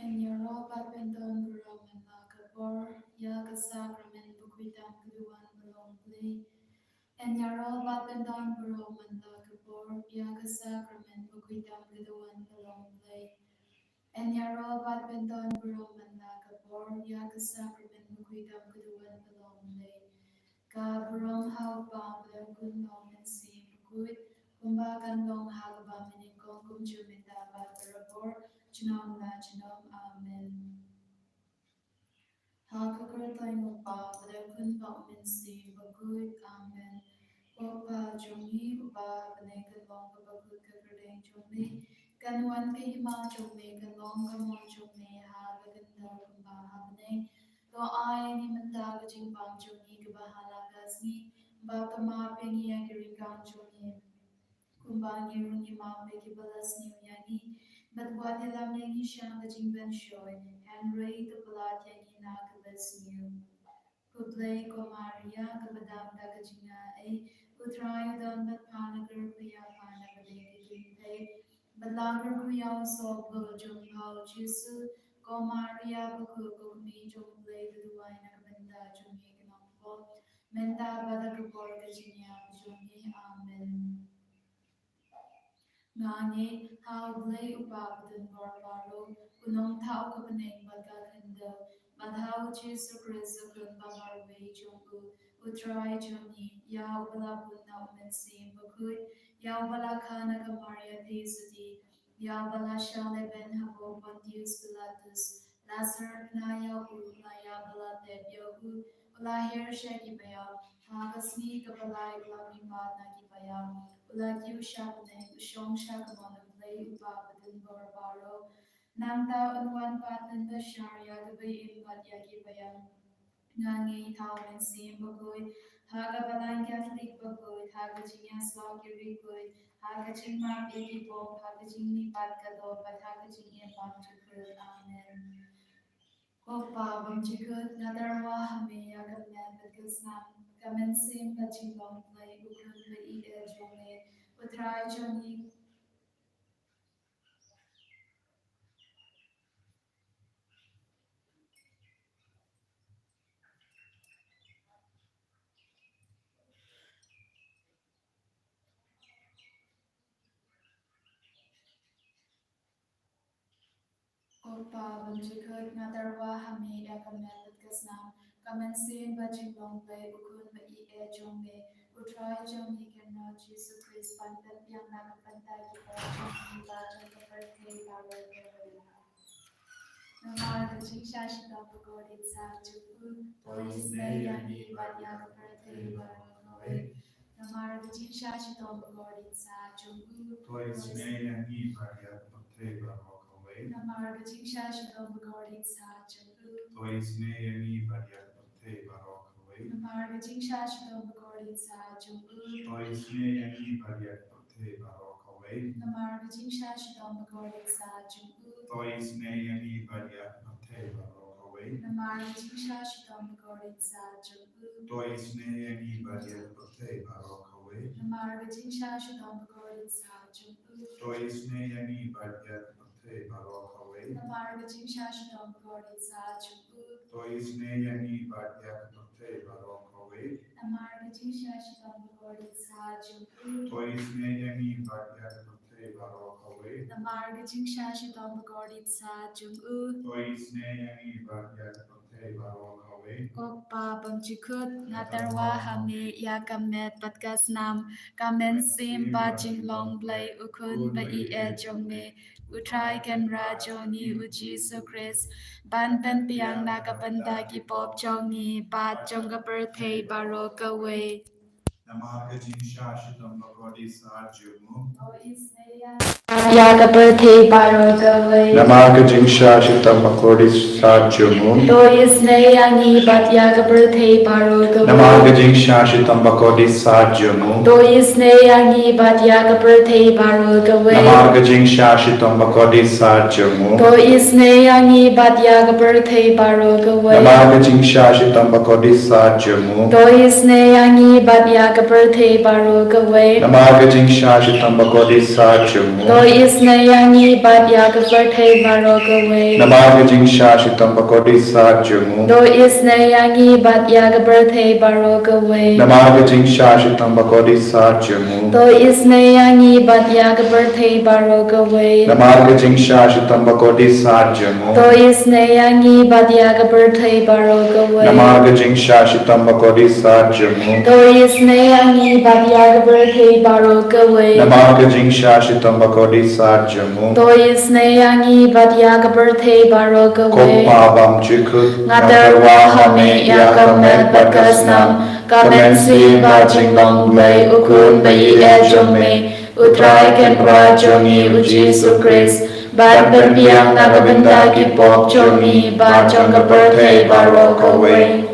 En yarol badminton buroman la kabor yaga sakramen bukwitam kuduan belong play. En yarol badminton buroman la kabor yaga sakramen bukwitam kuduan belong play. En yarol badminton buroman la kabor yaga sakramen bukwitam kuduan belong play. Ka burong hau ba belong kun long and si bukut kumbakan long hau ba minikong kumchumita ba berabor. Chinom na chinom, amen. Hakakaratlay mo pa, padakun pa uminsi, bagud, amen. Opa, jongi, upa, panagalong kabagud kakardeng jongi, kanuan kahima jongi, kalong kamon jongi, hagaganda kumba habneng, lo ay ni manda kajimpang jongi, kabahala kasni, bapa mapeng iya kiringkang jongi, kumba ngirung imambe kibalas ni uyani, but what the laming shang the jingben shoy, and ray the blood yangi na kabas new. Kuplay ko Maria, kabadam da kajinga a, utray don but panagar kuya panabadegi pay, but lager kuya so go jung how jisu, ko Maria baku go me jung play the duwine kabanda jung economical, menda badakapor kajinya jungi, amen. Ngani how blay upapadan barbaro, kunong tao kapaneng bagaganda, madhaw Jesu Christ kun bamarwe junggu, utray jungi, yaw bala punna umensi bakut, yaw bala kana kamaria tesudi, yaw bala shale ben habo Pontius Pilatus, Lazar naya ulaya bala tebyahu, ula her shaki baya, hagasni kabalay ulami na kibaya, ula yu shakane, ushong shakamon play upapadan barbaro, Nanta unwan patan da sharya gabay ilpat yagi bayan. Nangi tawin sim bagoy, haga balang Catholic bagoy, haga chinya swagiri goy, haga ching map yagi bom, haga ching ni pat kado, but haga chinya pam chukul, amen. Opa bam chukul, nadarwa hame yagam yan bagas nam, kamen sim baching long play, ukun ba ide jome, utray joni. Opa banjikut ngadarwa hami yakamet kasnam kamen sin bajing long play ukun ba e jongme utray jongi kenno Jesus Christ pantan yang nak pantai kita jongi ba jong kaperte bawa Namar bajing shashita pagodit sa juku tois ne yangi ba yang kaperte bawa Namar bajing shashita pagodit sa juku tois ne yangi ba yang kaperte bawa Namar bajing shashita pagodit sa juku tois ne yangi ba yang kaperte bawa Namar bajing shashita pagodit sa juku tois ne yangi ba yang kaperte bawa Namar bajing shashita pagodit sa juku tois ne yangi ba yang kaperte bawa Namar bajing shashita pagodit sa juku tois ne yangi ba yang kaperte bawa Namar bajing shashita pagodit sa juku tois ne yangi ba yang kaperte bawa Namar bajing shashita pagodit sa juku tois ne yangi ba yang kaperte bawa Namar bajing shashita pagodit sa juku tois ne yangi ba yang kaperte bawa Namar bajing shashita pagodit sa juku tois ne yangi ba yang kaperte bawa Opa bamjikut ngadarwa hami yakamet patkas nam kamen sim bajing long blay ukun ba jongme utray ken rajoni ujisu Christ ban pen piang nakapanda ki pop jongi bat jonga birthday baro kawe Namaka jing shashitam bagodi sajumu Yaga birthday baro kawe Namaka jingsha shitam bakodi sajumu. To is yangi bat yaga birthday baro kawe Namaka jingsha shitam bakodi sajumu. To is yangi bat yaga birthday baro kawe Namaka jingsha shitam bakodi sajumu. To is yangi bat yaga birthday baro kawe Namaka jingsha shitam bakodi sajumu. To is yangi bat yaga ka birthday baro ka way Namaga Jingsha Shitam Bhagavati Sachumu. To isnayangi badya ka birthday baro ka way Namaga Jingsha Shitam Bhagavati Sachumu. To isnayangi badya ka birthday baro ka way Namaga Jingsha Shitam Bhagavati Sachumu. To isnayangi badya ka birthday baro ka way Namaga Jingsha Shitam Bhagavati Sachumu. To isnayangi badya ka birthday baro ka way Namaga Jingsha Shitam Bhagavati Sachumu. To isnayangi badya ka birthday baro ka way Namaga Jingsha Shitam Bhagavati Sachumu. To isnayangi badya ka birthday baro ka way Kopabam Chikut Ngaterwa hame yakamet bakasnam Kamen si Jingisynei-blei ukun bayi ejome Utrai ken prajongi uji sukris Ban penpiang nagabenda ki pok jongi Ban jonga birthday baro ka way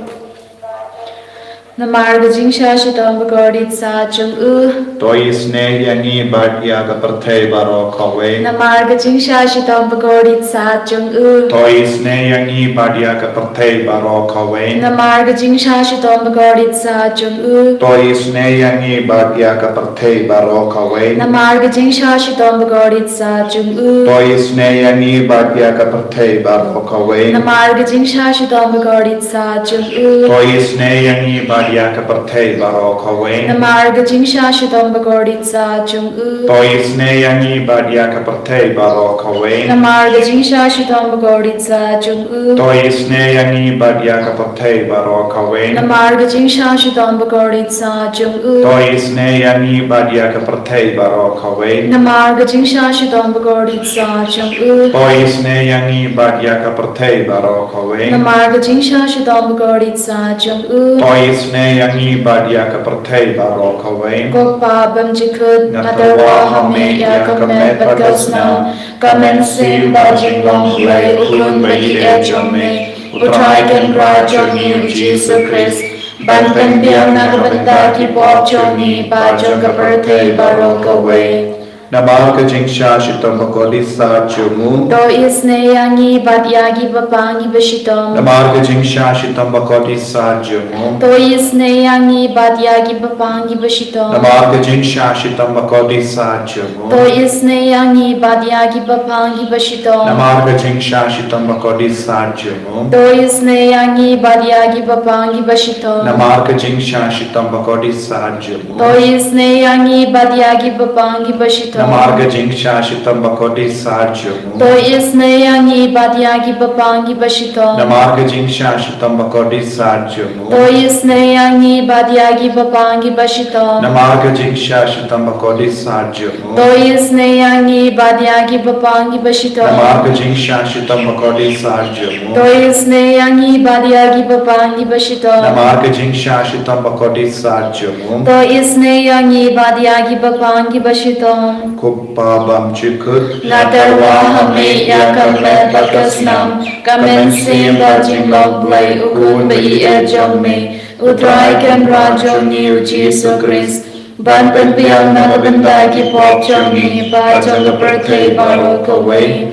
Namarga Jingsha Shitam Bhagavati Sachumu Toi Sneyangi Bhadyaga Parthe Baro Kawe. Namarga Jingsha Shitam Bhagavati Sachumu Toi Sneyangi Bhadyaga Parthe Baro Kawe. Namarga Jingsha Shitam Bhagavati Sachumu Toi Sneyangi Bhadyaga Parthe Baro Kawe. Namarga Jingsha Shitam Bhagavati Sachumu Toi Sneyangi Bhadyaga Parthe Baro Kawe. Namarga Jingsha Shitam Bhagavati Sachumu Toi Sneyangi Bhadyaga Parthe Baro Kawe. Namarga Jingsha Shitam Bhagavati Sachumu Toi Sneyangi Bhadyaga Parthe Baro Kawe. Namarga Jingsha Shitam Bhagavati Sachumu Toi Sneyangi Bhadyaga Parthe Baro Kawe. Namarga Jingsha Shitam Bhagavati Sachumu Toi Sneyangi Bhadyaga Parthe Baro Kawe. Namarga Jingsha Shitam Bhagavati Sachumu Toi Sneyangi Bhadyaga Parthe Baro Kawe. Namarga Jingsha Shitam Bhagavati Sachumu Toi Sneyangi Bhadyaga Parthe Baro Kawe. Kokpa bam jikut Ngaterwa hame yakamet bakasnam Kamen si Jingisynei-blei ukun bayi ejome Utrai ken prajongi uji sukris Ban penpiang nagabenda ki pok jongi Ban jonga birthday baro ka way Namaga Jingsha Shitam Bhagavati Sachumu. To isnayangi badyagi bapangi bashitam Namaga Jingsha Shitam Bhagavati Sachumu. To isnayangi badyagi bapangi bashitam Namaga Jingsha Shitam Bhagavati Sachumu. To isnayangi badyagi bapangi bashitam Namaga Jingsha Shitam Bhagavati Sachumu. To isnayangi badyagi bapangi bashitam Namaga Jingsha Shitam Bhagavati Sachumu. To isnayangi badyagi bapangi bashitam Namaga Jingsha Shitam Bhagavati Sachumu. To isnayangi badyagi bapangi bashitam Namaga Jingsha Shitam Bhagavati Sachumu. To isnayangi badyagi bapangi bashitam Namaga Jingsha Shitam Bhagavati Sachumu. To isnayangi badyagi bapangi bashitam Namaga Jingsha Shitam Bhagavati Sachumu. To isnayangi badyagi bapangi bashitam Namaga Jingsha Shitam Bhagavati Sachumu. To isnayangi badyagi bapangi bashitam Kupabam Chikut Ngaterwa hame yakamet bakasnam Kamen si Jingisynei-blei ukun bayi ejome Utrai ken prajongi uji sukris Ban penpiang nagabenda ki pok jongi Ban jonga birthday baro ka way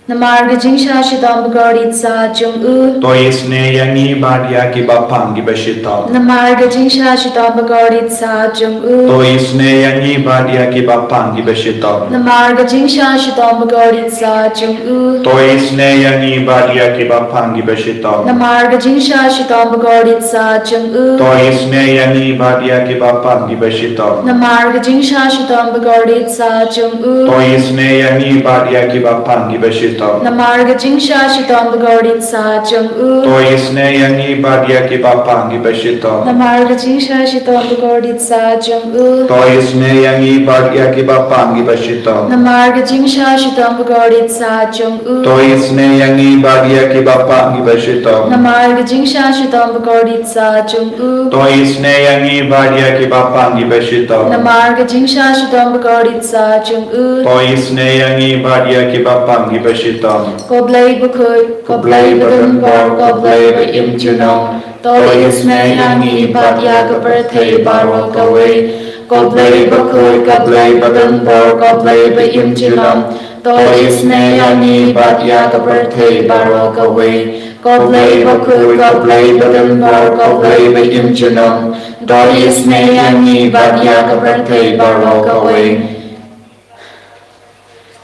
Namarga Jingsha Shitam Bhagavati Sachumu Toi Sneyangi Bhadyaga Bapangi Bashitam. Namarga Jingsha Shitam Bhagavati Sachumu Toi Sneyangi Bhadyaga Bapangi Bashitam. Namarga Jingsha Shitam Bhagavati Sachumu Toi Sneyangi Bhadyaga Bapangi Bashitam. Namarga Jingsha Shitam Bhagavati Sachumu Toi Sneyangi Bhadyaga Bapangi Bashitam. Namarga Jingsha Shitam Bhagavati Sachumu Toi Sneyangi Bhadyaga Bapangi Bashitam. Namarga Jingsha Shitam Bhagavati Sachumu Toi Sneyangi Bhadyaga Bapangi Bashitam. Namarga Jingsha Shitam Bhagavati Sachumu Toi Sneyangi Bhadyaga Bapangi Bashitam. Namarga Jingsha Shitam Bhagavati Sachumu Toi Sneyangi Bhadyaga Bapangi Bashitam. Namarga Jingsha Shitam Bhagavati Sachumu Toi Sneyangi Bhadyaga Bapangi Bashitam. Namarga Jingsha Shitam Bhagavati Sachumu Toi Sneyangi Bhadyaga Bapangi Bashitam. Koblai Bukut Koblai Badumbor Koblai Baimchunong Toi isnayangi badyaga birthday baro ka way Koblai Bukut Koblai Badumbor Koblai Baimchunong Toi isnayangi badyaga birthday baro ka way Koblai Bukut Koblai Badumbor Koblai Baimchunong Toi isnei badia kapertei barokaway.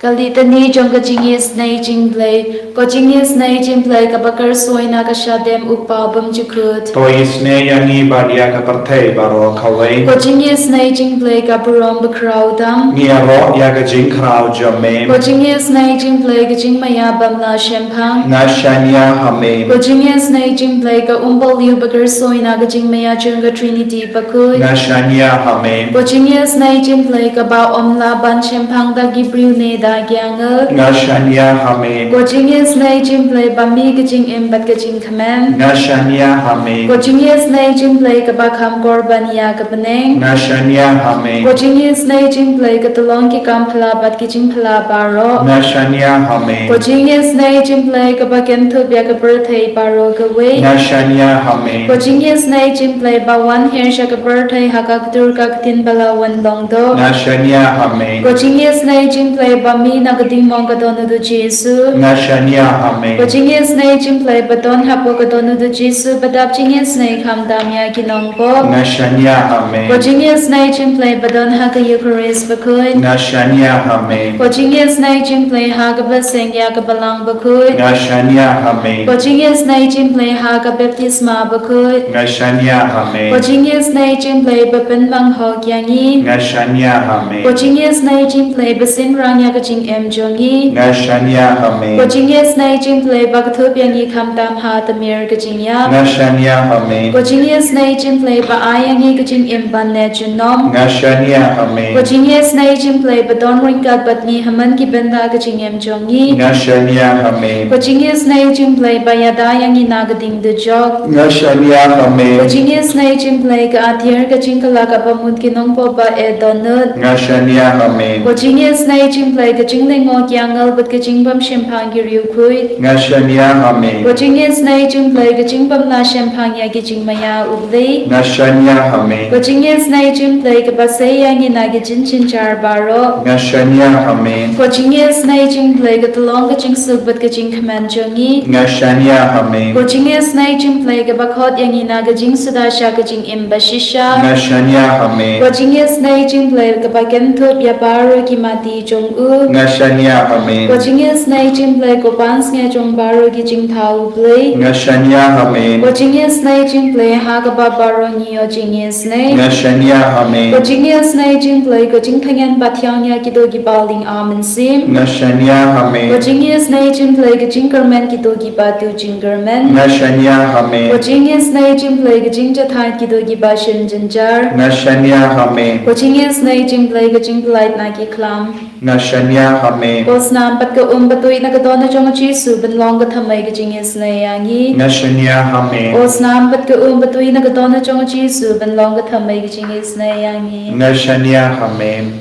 Kalitani jong ka Jingisynei-blei, ko Jingisynei-blei ka bakar soina ka shadem upabam jukut. Toi isnei badia kapertei barokaway. Ko Jingisynei-blei ka burom bakraudam. Niaro ya ka jing krau jame. Ko Jingisynei-blei ka jingmaya bamla shempang. Nashanya hame. Ko Jingisynei-blei ka liu bakar soina ka jingmaya junga Trinity bakut. Nashanya hame. Ko Jingisynei-blei ka ba omla ban shempang da gibriu ne da gyangel. Nashanya hame. Ko Jingisynei-blei ba mi ka jing imbat ka jing kamen. Nashanya hame. Ko Jingisynei-blei ka ba kam korban ya ka beneng. Nashanya hame. Ko Jingisynei-blei ka tulong ki kam phala bat ki jing phala baro. Nashanya hame. Ko Jingisynei-blei ka ba kentu bya ka birthday baro ka we. Nashanya hame. Ko Jingisynei-blei ba wan her sha ka birthday ha ka dur ka tin bala wan long do. Nashanya hame. Ko Jingisynei-blei ba mi na ka ding mong ka donu du Jesu. Nashanya hame. Ko Jingisynei-blei ba don hapo ka donu du Jesu badap Jingisynei kam damya ki nong po. Nashanya hame. Ko Jingisynei-blei ba don ha ka Eucharist bakut. Nashanya hame. Ko Jingisynei-blei ha ka ba seng ya ka balang bakut. Nashanya hame. Ko Jingisynei-blei ha ka baptisma bakut. Nashanya hame. Ko Jingisynei-blei ba penbang ho kyangi. Nashanya hame. Ko Jingisynei-blei ba sin rang ya ka jing em jongi. Nashanya hame. Ko Jingisynei-blei ba ka thup yangi kam tam ha tamir ka jing ya. Nashanya hame. Ko Jingisynei-blei ba ayangi ka jing em ban ne junom. Nashanya hame. Ko Jingisynei-blei ba don ring ka bat ni haman ki benda ka jing em jongi. Nashanya hame. Ko Jingisynei-blei ba yada yangi na ka ding du jog. Nashanya hame. Ko Jingisynei-blei ka atir ka jing kala ka pamut ki nong po ba e donut. Nashanya hame. Ko Jingisynei-blei ka jing lengo kyangal bat ka jing bam shempang ki riu kuit. Nashanya hame. Ko Jingisynei-blei ka jing bam la shempang ya ki jing maya ubli. Nashanya hame. Ko Jingisynei-blei ka ba say yangi na ki jin chin char baro. Nashanya hame. Ko Jingisynei-blei ka tulong ka jing suk bat ka jing kaman jongi. Nashanya hame. Ko Jingisynei-blei ka ba khot yangi na ka jing sudasha ka jing imba shisha. Nashanya hame. Ko Jingisynei-blei ka ba kentup ya baro ki mati jong u. Nashanya hame. Ko Jingisynei-blei ko pans nga jong baro ki jing thau blei. Nashanya hame. Ko Jingisynei-blei ha ka ba baro niyo Jingisynei. Nashanya hame. Ko Jingisynei-blei ko jing thangen ba thyang ya ki do ki baling amen sim. Nashanya hame. Ko Jingisynei-blei ka jing kermen ki do ki ba tu jing kermen. Nashanya Ko hame. Jingisynei-blei ka jing jathan ki do ki ba shin jinjar. Nashanya hame. Ko Jingisynei-blei ka jing light na ki klam. Nashanya hame. Ko snam pat ka batui na ka dona jong Jesu ben long ka thamai ka Jingisynei yangi. Nashanya hame. O snam pat ka batui na ka dona jong Jesu ben long ka thamai ka Jingisynei yangi. Nashanya hame.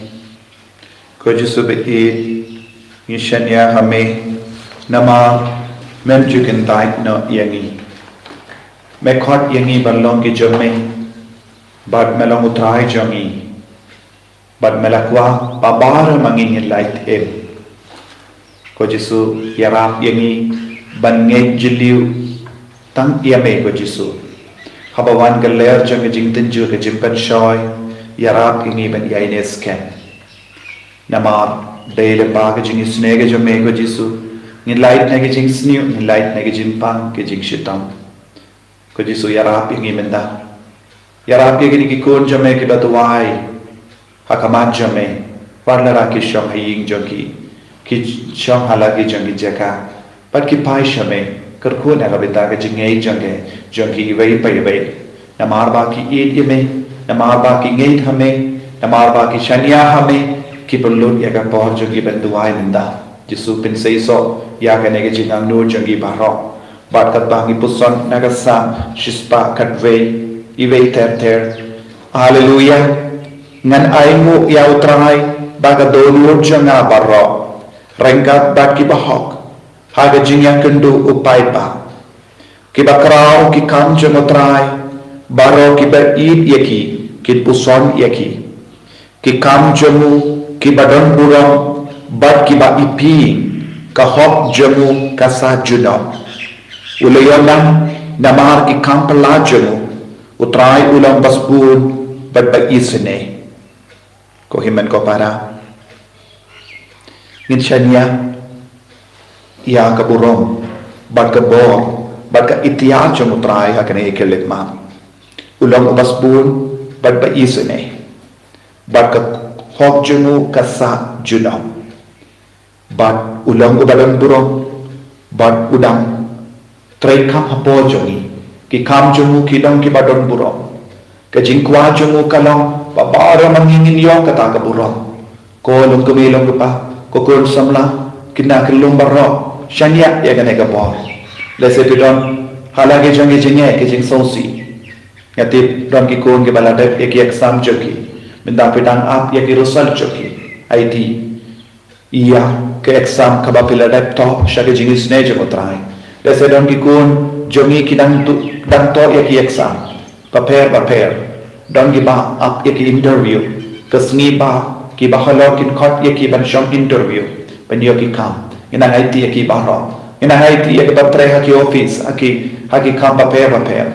Kojisu be'id. Nishanya hame. Nama mem jukin dait no yangi. Me khot yangi balong ki jome. Bad melong utrai jongi. Bad melakwa babara mangin light em. Kojisu yarap yangi bange jiliu tang yame kojisu. Habawan galer jong jing tenju ke jimpan shoy yarap yangi ban yaines ken. Namar dele ba ke jing snege jome kojisu. Ngin light na ke jing sniu ngin light na ke jimpang ke jing shitam. Kojisu yarap yangi menda. Yarap yangi ki kon jome ke batuai. Hakaman jome parlara ki shom haying jongi ki shom halagi jongi jaka pat ki pai shame karku na rabita ka jingei jongi wei pai wei namar ba ki eid yeme namar ba ki ngei hame namar ba ki shania hame ki perlut ya ka por jongi benduai minda jisu pin sei so ya ka nege jingang nur jongi baro bat kat bangi puson nagasa shispa kat wei iwei ter hallelujah ngan aimu ya utrai baga donur janga barro rengkat baki bahok haga jingya kendu upai ba ki bakrao ki kam jang utrai baro ki ber id yaki ki puson yaki ki kam jamu ki badan burong bad ki ba ipi ka hok jamu ka sa juno ulayonam namar ki kam pala jamu utrai ulang basbun Jingisynei ko himen ko para ngin shania ia ka burong bat ka bor bat ka itian jong utrai ha kane ikelit ma ulang basbun Jingisynei bat ka hok jungu kasa junam bat ulang ubalan burong bat udang trai kam hapo jongi ki kam jungu ki dong ki badon burong ka jingkwa jungu kalong babara mangingin yo kata ka burong ko lung kumilong pa ko kun samla kina kelung baro shania ya gane ka bor lese pidon halage jongi jinge ke jing sosi yati don ki kun ke balade ek exam joki minda pidang ap ya ki result joki IT iya ke exam ka baphylla to shage Jingisynei jomotrai lese don ki kun jongi ki dang to ya ki exam prepare don ki ba up ya ki interview kasni ba ki ba halo kin khot ya ki ban shong interview ban yo ki kam ina IT ya ki ba ro ina IT ya ki ba pre ha ki office ha ki kam prepare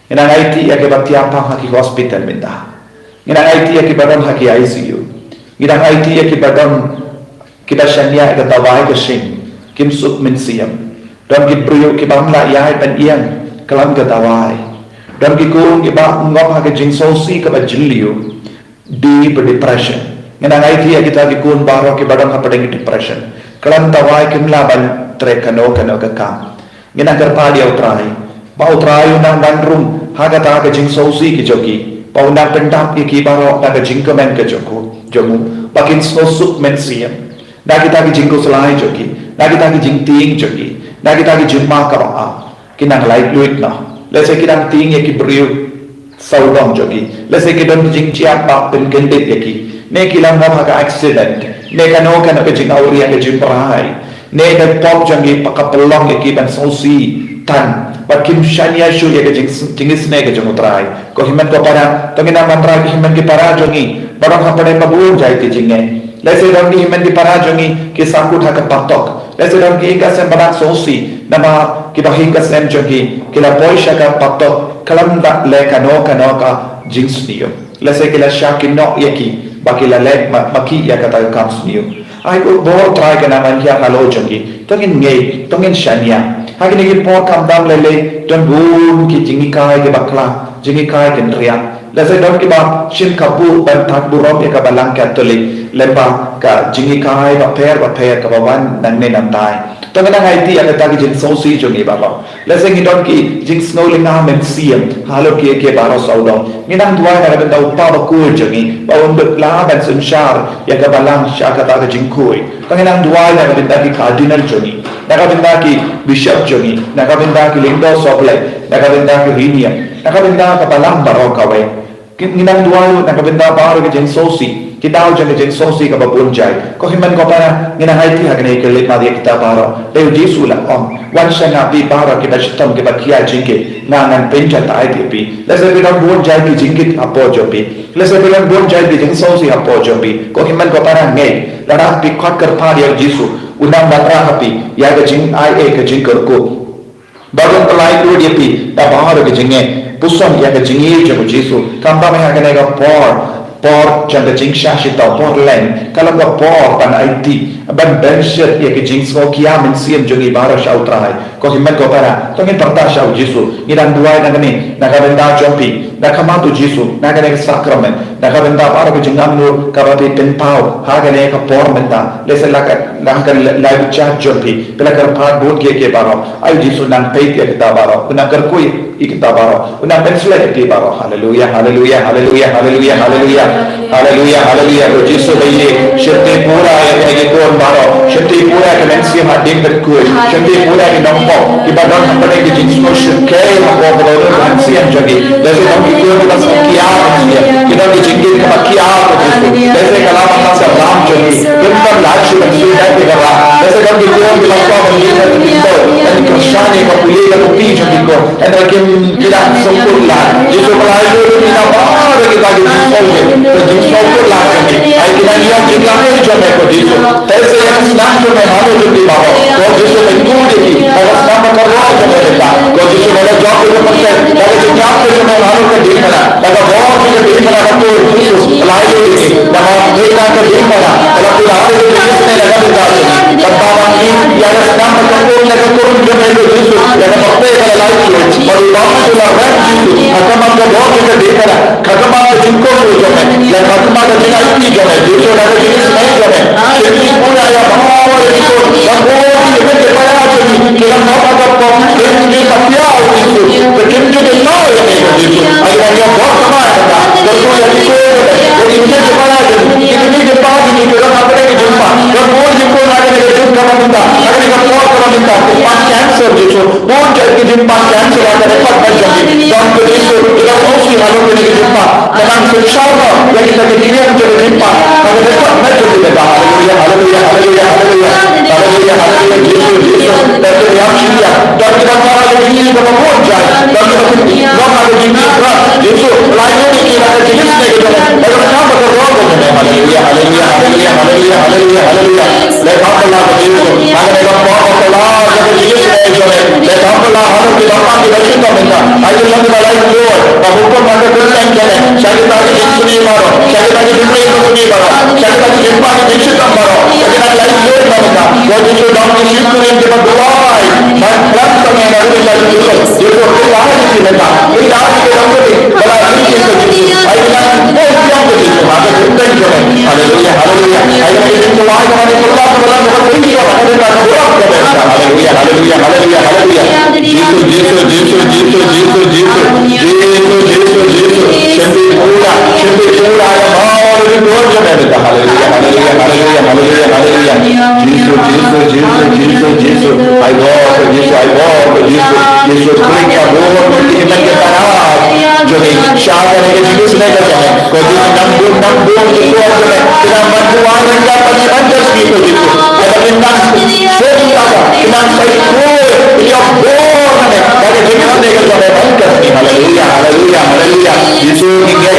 ina IT ya ki ba tiapa ha ki hospital minda ina IT ya ki ba don ha ki ICU ina IT ya ki ba don kita shania ka tawai ka shin kim sup min siam don ki brio ki bangla ya ban iang kalam ka tawai don ki kung ki ba ngop ha ka jing sosi ka ba jilliu deep depression ngana IT ya kita ki kun baro ki badang ha padang depression kalam tawai kim la ban tre kano ka kam ngana kar pa dia utrai nang ban rum ha ka ta ka jing sosi ki joki pauna pentap ki baro na ka jing ka men ka jomu pakin so sup men siam na kita ki jingko selai joki na kita ki jing ting joki na kita ki jumma ka a kinang lai luit na lese kinang ting ye ki brio saudong joki lese ki don jing chia pa pen kendit ye ki ne kilang ma ka accident ne ka no ka jing auria ka jing prai ne ka pop jangi pakapelong ye ki ban sosi tan bakim shania shu ye ka Jingisynei ka jomotrai ko himan ko para tongina mantra ki himan ki para jongi barang ha pade pabur jai ti jinge lese don ki himan di para jongi ki sakut ha ka patok lese don ki ka sem badak sosi nama ki bahi ka sem jongi ki la poisha ka patok kalam da le ka no ka Jingisynei lese ki la shakin no yaki bakila le maki ya ka ta kam sunio ai ko bo try ka naman ya halo jongi tongin ngei tongin shania hagini ki po kam dam le don bun ki jingi kai ke bakla jingi kai ke ria lese don ki ba shin kapu ban tak burom ya ka balang ka toli lemba ka jingi kai ba pair ka ba wan nan ne nam tai to ngana ngai ti ya ta ki jin sosi jongi ba ba lese ngi don ki jing snowling na men siam halo ke baro saudo ngi nam duai na ben da upa ba ku jongi ba on bet la ban sun shar ya ka balang sha ka ta jing kui to ngi nam duai na ben da ki cardinal jongi na ka ben da ki bishop jongi na ka ben da ki lingdo sople na ka ben da ki rinia na ka ben da ka balang baro ka we ngi nam duai na ka ben da baro ki jing sosi ki dau jang jing sosi ka babun jai ko himan ko para ngina haiti ha kane ke le ma dia kita baro le Jesu la om wan shanga bi baro ki ba shitam ki ba kia jingke na nan penja ta ai pi le se bi don bun jai ki jingke apo jo pi le se bi don bun jai ki jing sosi apo jo pi ko himan ko para ngai la ra pi khot kar pa dia Jesu unang batra ha pi ya ga jing ai e ka jing kar ko bagon pelai tu dia pi da baro ki jinge pusom ya ga jingi jo Jesu kam ba me ha kane ga por jang jing shashi ta por len kala ga por pan IT ban benshir ye ke jing so kia men siam jongi bara shau trai ko himan ko para to ngin parta shau Jesu ni dan duai na gani na ga benda jompi na kama tu Jesu na ga ne sakrament na ga benda para ko jingam nu ka ba ten pau ha ga ne ka por menta lese la ka live chat jompi pela kar pa bot ke baro ai Jesu nan peit ye ta baro na kar koi ikta baro una pensla ke baro hallelujah hallelujah hallelujah hallelujah hallelujah hallelujah hallelujah to Jesu bhaiye shakti pura ye ke kon baro shakti pura ke mensi ma ding bet ku shakti pura ke nampo ki badon hamne ke jinsko shke ma ko baro mensi am jagi jese hum ki ko bas kiya ki don ki jingi ka kiya to Jesu jese kalam Allah se ram jagi tum par lachi mensi da ke kara jese hum ki ko bas ko mensi da ki to ani krishani ka puli ka pi jagi ko andra ke kila sempurna Jesu melayu ni na ba ke ta ki solve to Jesu ko la ke ai kila dia jingla ko jo me ko Jesu tese ya snam jo me halo jo di baba ko Jesu me tu de ki agar snam ka ro jo me ta ko Yesu daga job ke pasal daga job ke semua halu ke di mana daga work ke di mana aku Yesu lalu ini daga mereka ke di mana kalau kita hari ini Yesus ne daga berkata katakan ini yang sedang berkumpul daga turun ke meja Yesu daga pakai kalau lalu ini और बाबा को लगा Yesu खत्म के work के di mana खत्म के जिनको हो जाए या खत्म के जिना इतनी जाए Yesu daga जिनिस नहीं जाए jadi पूरा या बाबा Yesu बाबा ini kepada kita mau apa ini Satya Yesu berjumpa dengan Yesu agar dia bawa kemana tentu yang itu jadi kita kepada ini jumpa ini kita apa lagi jumpa dan mau jumpa lagi kita jumpa minta agar kita bawa kemana minta pas cancer Yesu mau jadi jumpa cancer agar dapat berjumpa dan Yesu kita mesti harus kita jumpa dengan sesuatu yang kita kini menjadi jumpa agar dapat berjumpa haleluya haleluya haleluya haleluya haleluya haleluya Yesu dan yang dia dan kita salah ini kita mengucap dan kita tidak ada jenis Yesu lain ini kita ada jenis kita ada apa kerohanian haleluya haleluya haleluya haleluya haleluya haleluya lepas Allah Yesu ada dalam Allah ada jenis kita lepas Allah harus kita kita cinta minta ayo kita lain Lord hukum ada berlain jalan saya tadi Yesus ini baru saya tadi Yesus ini baru saya tadi jumpa Yesus baru saya lain Lord minta Lord Yesus dalam Yesus ini kita doa dan sama yang ada di dalam Yesus kita harus kita kita harus kita kalau ini kita ayo kita yang begitu ada berlain jalan haleluya haleluya ayo kita doa kepada Allah dalam Yesus ada doa kepada haleluya haleluya haleluya haleluya Yesus Yesus Yesus Yesus Yesus Yesus Yesus Yesus Yesus pura yang mau dibuat kepada haleluya haleluya haleluya haleluya haleluya Yesus Yesus Yesus Yesus Yesus I walk Yesus Yesus bring your word in the tanah jadi syahada ini Jingisynei katanya kau jadi nambung kita bantuan mereka panjang itu Yesus ada bintang kita dia born dari Jingisynei katanya bangkit haleluya haleluya haleluya Yesus tinggal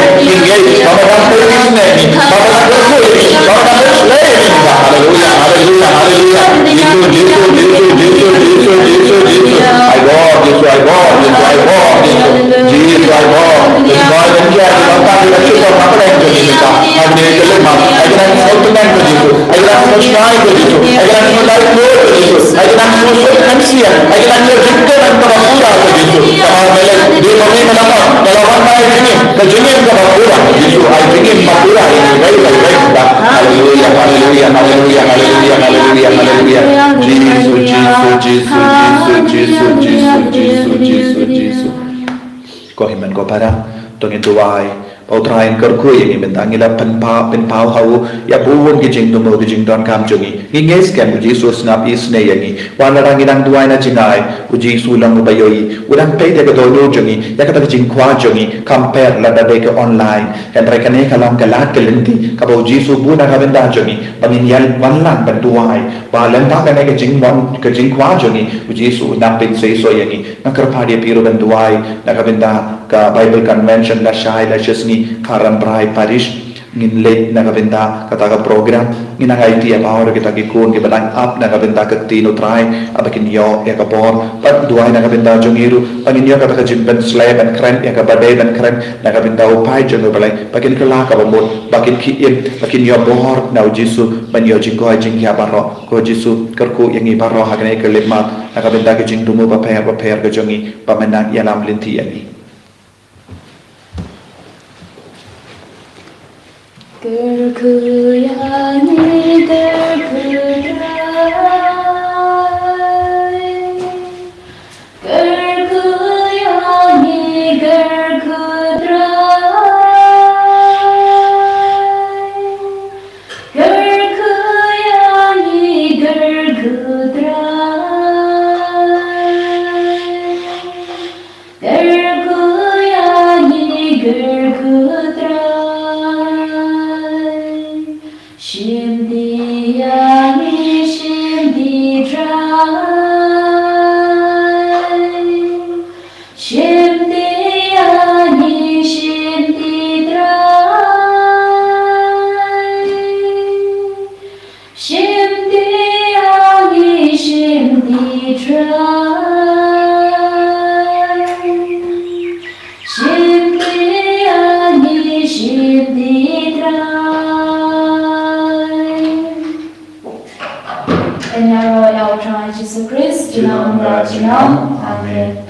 Bapa dan Jingisynei Bapa dan berkulit Bapa dan berselai haleluya haleluya haleluya Yesus Yesus Yesus Yesus Yesus Yesus Yesus I walk Yesus I walk Yesus I walk Jesus I walk dan bahkan dia bangkit kita cuba apa yang jadi kita hari ini kelima agar kita sempurna ke Yesus agar kita sempurna ke Yesus agar kita mulai ke Yesus agar kita musuh manusia agar kita jumpa dan pura ke Yesus sama dia kami mendapat dalam waktu ini kejadian pura Yesus I ingin pura ini baik haleluya haleluya haleluya haleluya haleluya haleluya Jesus Jesus Jesus Jesus Jesus Jesus Jesus Jesus kau himan kau para tongin tuai Pautrain kerku yang mentangila penpau hau ya buwon gijing tumo gijing don kam jungi nginges kan uji Yesus nap isne yangi wala rangirang duai na jingai uji sulang ubayoi udang pay de dodo jungi ya kata gijing kwa jungi compare lada de ke online kan rekane kalam kalat kelenti kabo uji subu na kabenda jungi bangin yal wanlan banduai balan ta kan gijing bon gijing kwa jungi uji su nap pin sei so yangi nakar dia piro banduai na kabenda ka Bible convention la shai la chesni karam brai parish ngin late na kabenda kata ka program ngina IT power kita ki kun ki balang up na kabenda ka tino try abakin yo ya ka bor pat duai na kabenda jongiru pangin yo kata ka jimben slab and kran ya ka badai dan kran na kabenda upai jongo balai bakin kala ka bomot bakin ki in bakin yo bor na jisu ban yo jingko jingya baro ko jisu kerku yang i baro hakane ke lemma na kabenda ka jingdumu ba per ka jongi pamenang yalam linti yani Gerkuyani gerkurai Gerkuyani gerkudrai Gerkuyani gerkudrai Gerkuyani gerkudrai Shimdi-yani, shimdi-drai Shimdi-yani, shimdi-drai Shimdi-yani, shimdi-drai Our Lord Jesus Christ, Amen.